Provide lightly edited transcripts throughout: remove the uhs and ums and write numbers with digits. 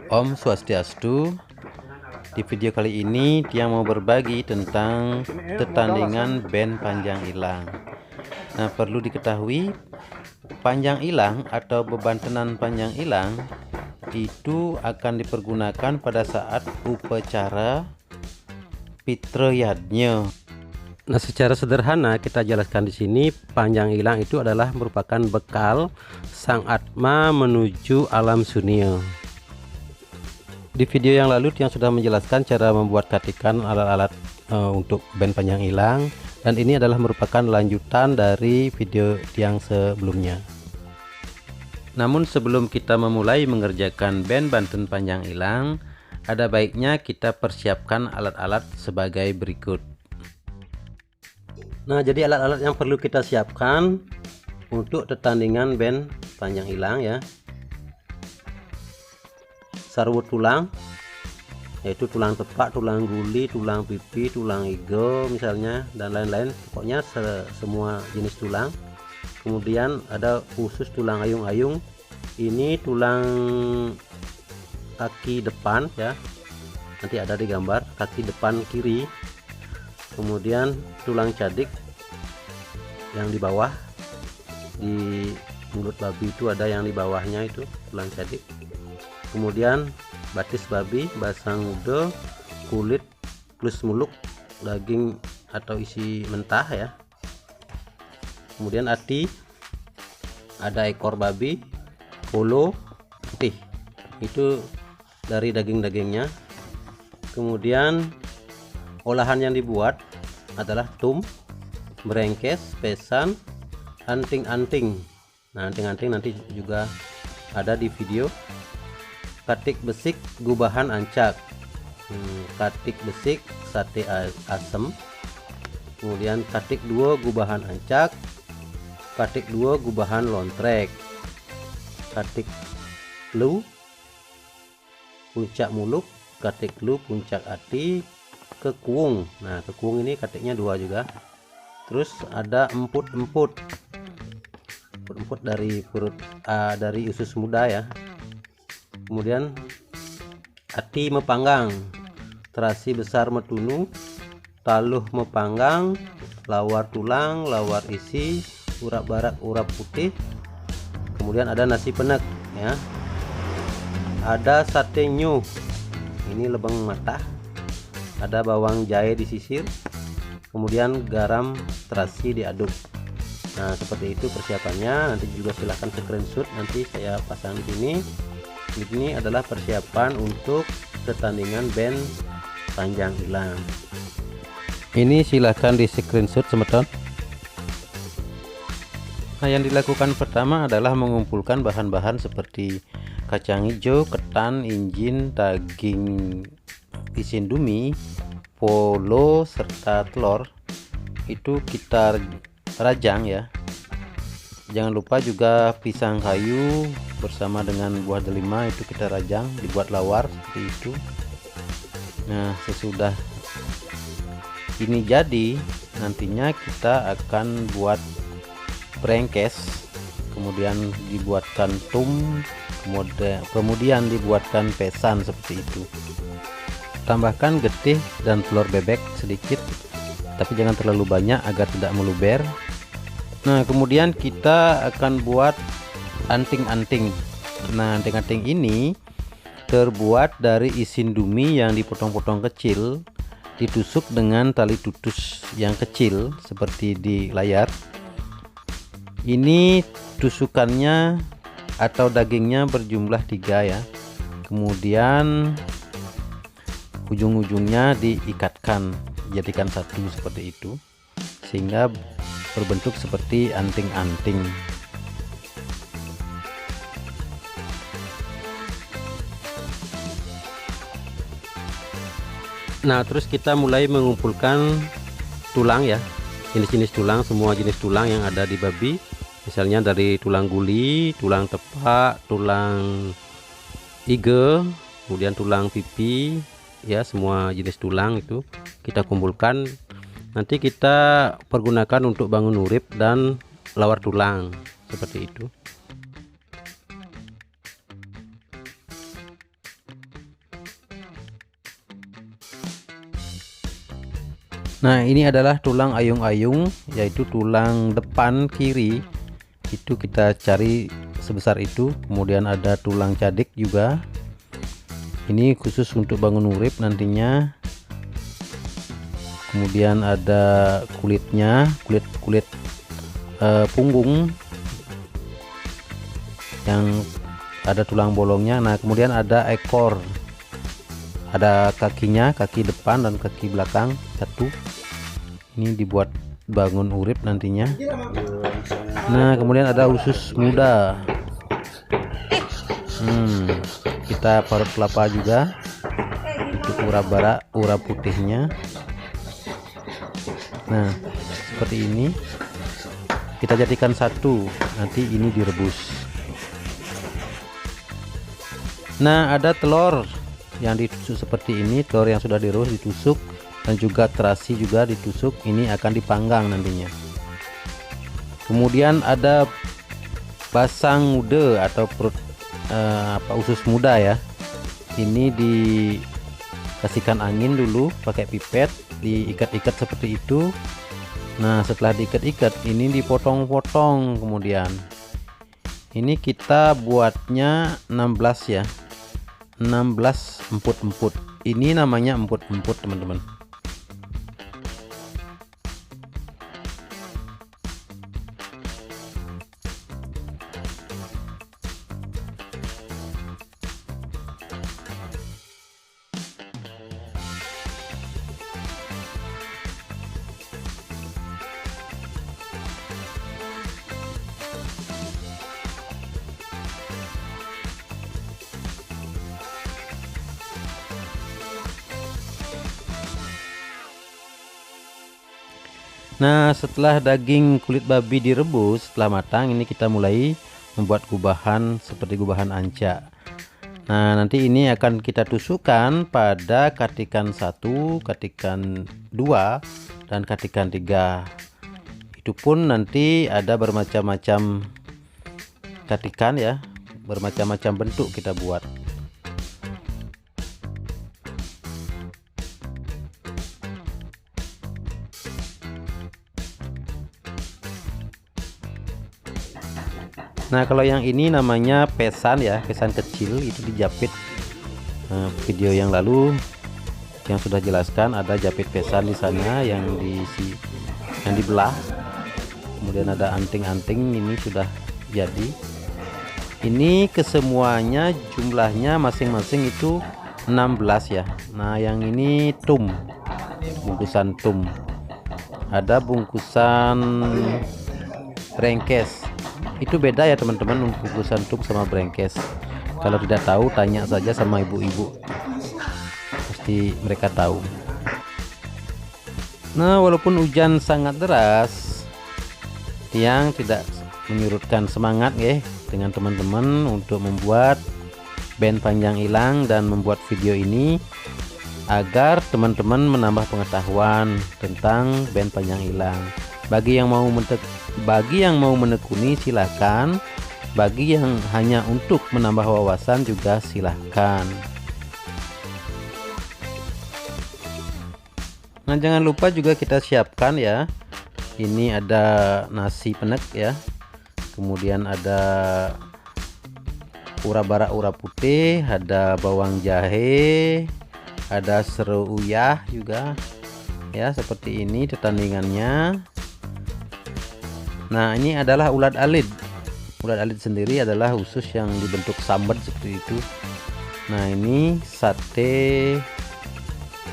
Om Swastiastu. Di video kali ini dia mau berbagi tentang pertandingan band panjang ilang. Nah, perlu diketahui panjang ilang atau bebantenan panjang ilang itu akan dipergunakan pada saat upacara Pitra Yajna. Nah, secara sederhana kita jelaskan di sini, panjang ilang itu adalah merupakan bekal sang Atma menuju alam sunia. Di video yang lalu yang sudah menjelaskan cara membuat katikan alat-alat untuk band panjang ilang, dan ini adalah merupakan lanjutan dari video yang sebelumnya. Namun sebelum kita memulai mengerjakan band banten panjang ilang, ada baiknya kita persiapkan alat-alat sebagai berikut. Nah, jadi alat-alat yang perlu kita siapkan untuk pertandingan band panjang ilang ya. Sarwut tulang, yaitu tulang tepak, tulang guli, tulang pipi, tulang iga misalnya, dan lain-lain, pokoknya semua jenis tulang. Kemudian ada khusus tulang ayung-ayung, ini tulang kaki depan ya, nanti ada di gambar kaki depan kiri. Kemudian tulang cadik yang di bawah, di mulut babi itu ada yang di bawahnya, itu tulang cadik. Kemudian batis babi, basang muda, kulit plus muluk, daging atau isi mentah ya. Kemudian ati, ada ekor babi, polo putih, itu dari daging-dagingnya. Kemudian olahan yang dibuat adalah tum, berengkes, pesan, anting-anting. Nah, anting-anting nanti juga ada di video. Katik besik, gubahan ancak, katik besik, sate asem. Kemudian katik 2 gubahan ancak, katik 2 gubahan lontrek, katik lu puncak muluk, katik lu puncak ati, kekuung. Nah, kekuung ini katiknya 2 juga. Terus ada emput-emput dari perut, dari usus muda ya. Kemudian ati mepanggang, terasi besar metunu, taluh mepanggang, lawar tulang, lawar isi, urap barak, urap putih. Kemudian ada nasi penek ya, ada sate nyuh, ini lebeng mata, ada bawang jahe disisir, kemudian garam terasi diaduk. Nah, seperti itu persiapannya. Nanti juga silahkan screenshot, nanti saya pasang di sini. Ini adalah persiapan untuk pertandingan band panjang ilang. Ini silahkan di screenshot teman-teman. Nah, yang dilakukan pertama adalah mengumpulkan bahan-bahan seperti kacang hijau, ketan, injin, daging isin dumi, polo, serta telur. Itu kita rajang ya. Jangan lupa juga pisang kayu bersama dengan buah delima, itu kita rajang, dibuat lawar seperti itu. Nah, sesudah ini jadi, nantinya kita akan buat brengkes, kemudian dibuatkan tum, kemudian dibuatkan pesan seperti itu. Tambahkan getih dan telur bebek sedikit, tapi jangan terlalu banyak agar tidak meluber. Nah, kemudian kita akan buat anting-anting. Nah, anting-anting ini terbuat dari isin dumi yang dipotong-potong kecil, ditusuk dengan tali tutus yang kecil seperti di layar. Ini tusukannya atau dagingnya berjumlah 3 ya. Kemudian ujung-ujungnya diikatkan, jadikan satu seperti itu, sehingga berbentuk seperti anting-anting. Nah, terus kita mulai mengumpulkan tulang ya, jenis-jenis tulang, semua jenis tulang yang ada di babi, misalnya dari tulang guli, tulang tepak, tulang iga, kemudian tulang pipi ya, semua jenis tulang itu kita kumpulkan. Nanti kita pergunakan untuk bangun urip dan lawar tulang seperti itu. Nah, ini adalah tulang ayung-ayung, yaitu tulang depan kiri. Itu kita cari sebesar itu. Kemudian ada tulang cadik juga. Ini khusus untuk bangun urip nantinya. Kemudian ada kulitnya, kulit punggung yang ada tulang bolongnya. Nah, kemudian ada ekor, ada kakinya, kaki depan dan kaki belakang satu. Ini dibuat bangun urip nantinya. Nah, kemudian ada usus muda. Kita parut kelapa juga untuk ura putihnya. Nah, seperti ini kita jadikan satu, nanti ini direbus. Nah, ada telur yang ditusuk seperti ini, telur yang sudah direbus ditusuk, dan juga terasi juga ditusuk. Ini akan dipanggang nantinya. Kemudian ada basang muda atau perut usus muda ya. Ini dikasihkan angin dulu pakai pipet, diikat-ikat seperti itu. Nah, setelah diikat-ikat ini dipotong-potong. Kemudian ini kita buatnya 16 ya, 16 emput-emput. Ini namanya emput-emput, teman-teman. Nah, setelah daging kulit babi direbus setelah matang, ini kita mulai membuat gubahan seperti gubahan anca. Nah, nanti ini akan kita tusukkan pada katikan 1, katikan 2, dan katikan 3. Itu pun nanti ada bermacam-macam katikan ya, bermacam-macam bentuk kita buat. Nah, kalau yang ini namanya pesan ya, pesan kecil, itu dijapit. Video yang lalu yang sudah jelaskan ada japit pesan di sana yang dibelah. Kemudian ada anting-anting, ini sudah jadi. Ini kesemuanya jumlahnya masing-masing itu 16 ya. Nah, yang ini tum, bungkusan tum. Ada bungkusan brengkes. Itu beda ya teman-teman, bungkusan tum sama brengkes. Kalau tidak tahu tanya saja sama ibu-ibu, pasti mereka tahu. Nah, walaupun hujan sangat deras, yang tidak menyurutkan semangat ya dengan teman-teman untuk membuat band panjang hilang dan membuat video ini agar teman-teman menambah pengetahuan tentang band panjang hilang. Bagi yang mau menekuni silahkan, bagi yang hanya untuk menambah wawasan juga silahkan. Nah, jangan lupa juga kita siapkan ya, ini ada nasi penek ya, kemudian ada ura putih, ada bawang jahe, ada seru uyah juga ya, seperti ini tandingannya. Nah, ini adalah ulat alit. Ulat alit sendiri adalah usus yang dibentuk sambat seperti itu. Nah, ini sate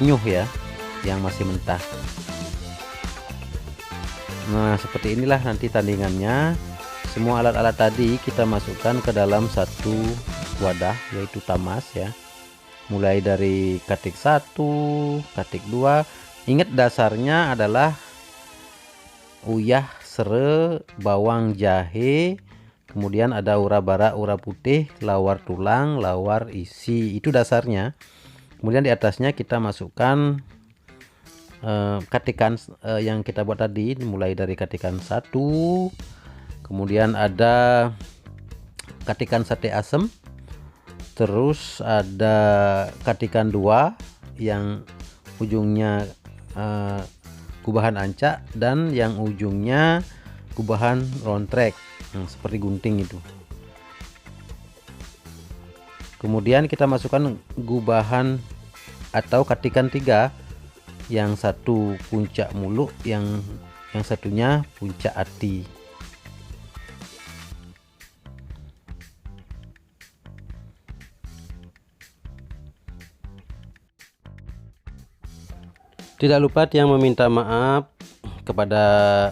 nyuh ya, yang masih mentah. Nah, seperti inilah nanti tandingannya. Semua alat-alat tadi kita masukkan ke dalam satu wadah, yaitu tamas ya. Mulai dari katik 1, katik 2. Ingat dasarnya adalah uyah, sere, bawang jahe, kemudian ada ura putih, lawar tulang, lawar isi. Itu dasarnya. Kemudian di atasnya kita masukkan katikan yang kita buat tadi, mulai dari katikan 1, kemudian ada katikan sate asem, terus ada katikan 2 yang ujungnya gubahan ancak, dan yang ujungnya gubahan round track seperti gunting itu. Kemudian kita masukkan gubahan atau katikan 3, yang satu puncak muluk, yang satunya puncak ati. Tidak lupa Tiang meminta maaf kepada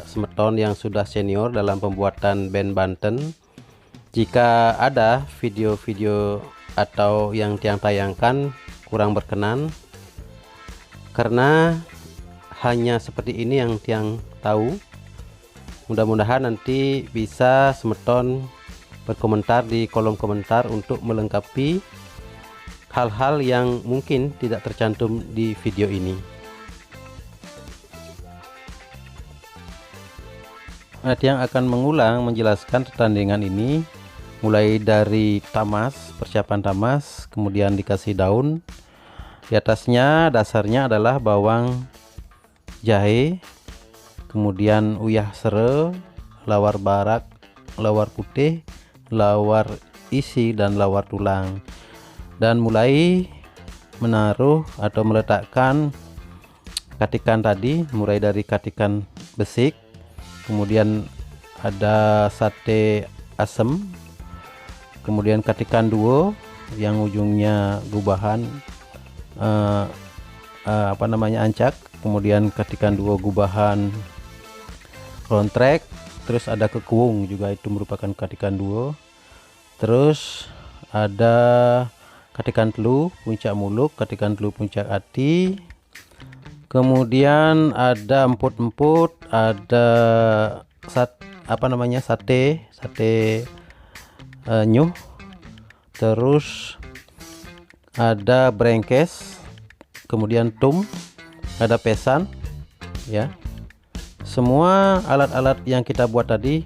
semeton yang sudah senior dalam pembuatan band Banten. Jika ada video-video atau yang Tiang tayangkan kurang berkenan, karena hanya seperti ini yang Tiang tahu. Mudah-mudahan nanti bisa semeton berkomentar di kolom komentar untuk melengkapi hal-hal yang mungkin tidak tercantum di video ini. Tiang akan mengulang menjelaskan pertandingan ini mulai dari tamas, persiapan tamas, kemudian dikasih daun. Di atasnya dasarnya adalah bawang, jahe, kemudian uyah sere, lawar barak, lawar putih, lawar isi, dan lawar tulang. Dan mulai menaruh atau meletakkan katikan tadi, mulai dari katikan besik, kemudian ada sate asem, kemudian katikan duo yang ujungnya gubahan ancak, kemudian katikan duo gubahan round track, terus ada kekuung juga, itu merupakan katikan duo. Terus ada katikan telu puncak muluk, katikan telu puncak ati, kemudian ada emput-emput, ada sate nyuh, terus ada brengkes, kemudian tum, ada pesan ya. Semua alat-alat yang kita buat tadi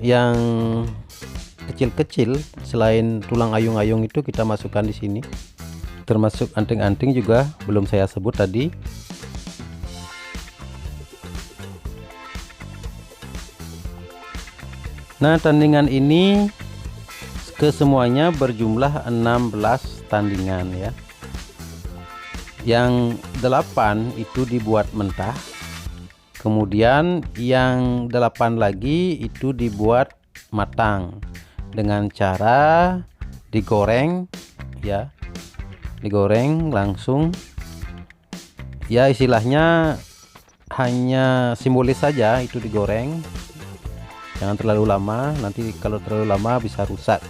yang kecil-kecil selain tulang ayung-ayung itu kita masukkan di sini, termasuk anting-anting juga belum saya sebut tadi. Nah, tandingan ini kesemuanya berjumlah 16 tandingan ya. Yang 8 itu dibuat mentah, kemudian yang 8 lagi itu dibuat matang dengan cara digoreng ya, digoreng langsung ya, istilahnya hanya simbolis saja itu digoreng. Jangan terlalu lama, nanti kalau terlalu lama bisa rusak.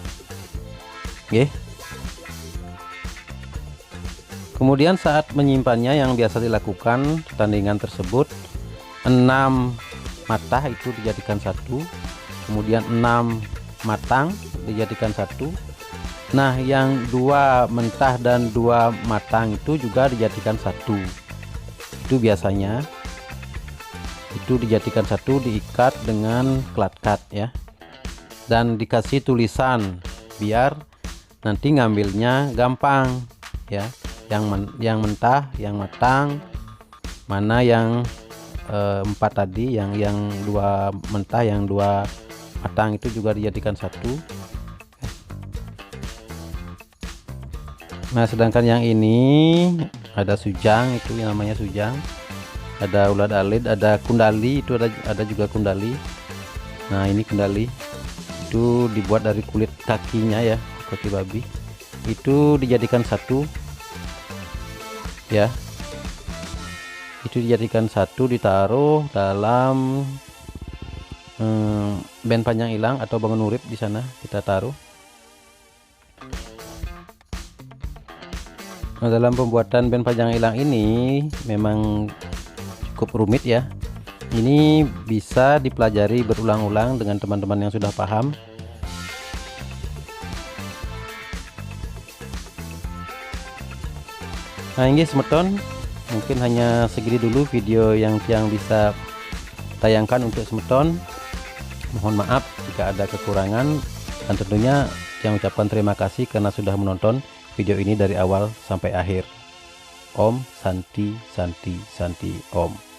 Oke. Kemudian saat menyimpannya yang biasa dilakukan pertandingan tersebut, 6 matah itu dijadikan satu, kemudian 6 matang dijadikan satu. Nah, yang 2 mentah dan 2 matang itu juga dijadikan satu. Itu biasanya itu dijadikan satu, diikat dengan klat-kat ya, dan dikasih tulisan biar nanti ngambilnya gampang ya, yang mentah, yang matang, mana yang 4 tadi, yang 2 mentah, yang 2 matang itu juga dijadikan satu. Nah, sedangkan yang ini ada sujang, itu yang namanya sujang, ada ulat alit, ada kundali, itu ada juga kundali. Nah, ini kundali itu dibuat dari kulit kakinya ya, kaki babi, itu dijadikan satu ya, itu dijadikan satu, ditaruh dalam band panjang ilang atau bangun urip, di sana kita taruh. Nah, dalam pembuatan band panjang ilang ini memang cukup rumit ya. Ini bisa dipelajari berulang-ulang dengan teman-teman yang sudah paham. Nah, ini semeton, mungkin hanya segini dulu video yang bisa tayangkan untuk semeton. Mohon maaf jika ada kekurangan, dan tentunya yang ucapkan terima kasih karena sudah menonton video ini dari awal sampai akhir. Om Santi Santi Santi Om.